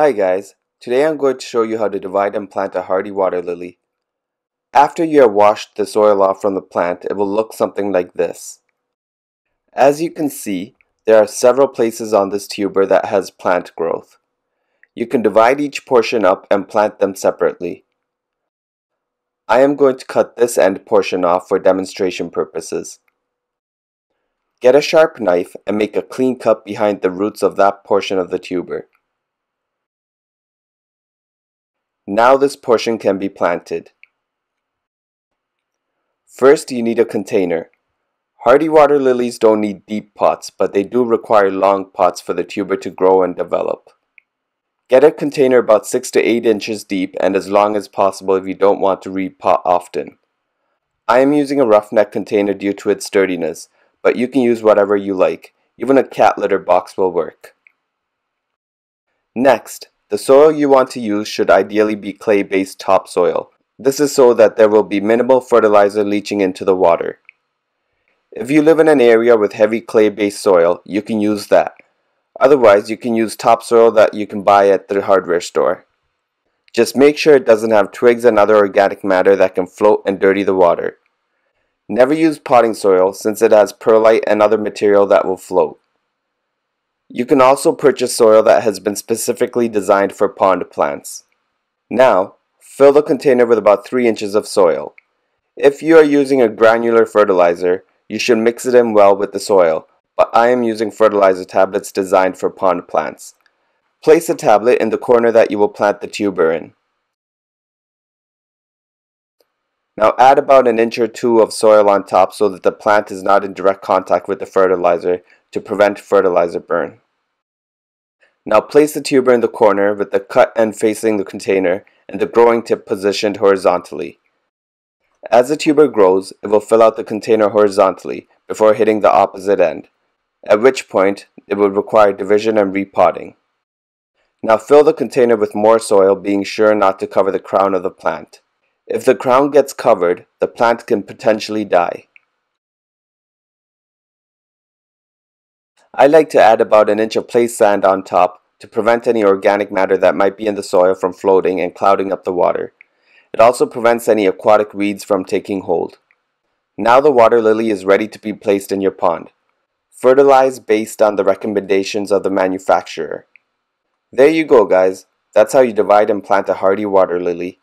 Hi guys, today I'm going to show you how to divide and plant a hardy water lily. After you have washed the soil off from the plant, it will look something like this. As you can see, there are several places on this tuber that has plant growth. You can divide each portion up and plant them separately. I am going to cut this end portion off for demonstration purposes. Get a sharp knife and make a clean cut behind the roots of that portion of the tuber. Now this portion can be planted. First, you need a container. Hardy water lilies don't need deep pots, but they do require long pots for the tuber to grow and develop. Get a container about 6 to 8 inches deep and as long as possible if you don't want to repot often. I am using a roughneck container due to its sturdiness, but you can use whatever you like. Even a cat litter box will work. Next, the soil you want to use should ideally be clay-based topsoil. This is so that there will be minimal fertilizer leaching into the water. If you live in an area with heavy clay-based soil, you can use that. Otherwise, you can use topsoil that you can buy at the hardware store. Just make sure it doesn't have twigs and other organic matter that can float and dirty the water. Never use potting soil since it has perlite and other material that will float. You can also purchase soil that has been specifically designed for pond plants. Now, fill the container with about 3 inches of soil. If you are using a granular fertilizer, you should mix it in well with the soil, but I am using fertilizer tablets designed for pond plants. Place a tablet in the corner that you will plant the tuber in. Now add about an inch or two of soil on top so that the plant is not in direct contact with the fertilizer to prevent fertilizer burn. Now place the tuber in the corner with the cut end facing the container and the growing tip positioned horizontally. As the tuber grows, it will fill out the container horizontally before hitting the opposite end, at which point it will require division and repotting. Now fill the container with more soil, being sure not to cover the crown of the plant. If the crown gets covered, the plant can potentially die. I like to add about an inch of place sand on top to prevent any organic matter that might be in the soil from floating and clouding up the water. It also prevents any aquatic weeds from taking hold. Now the water lily is ready to be placed in your pond. Fertilize based on the recommendations of the manufacturer. There you go guys, that's how you divide and plant a hardy water lily.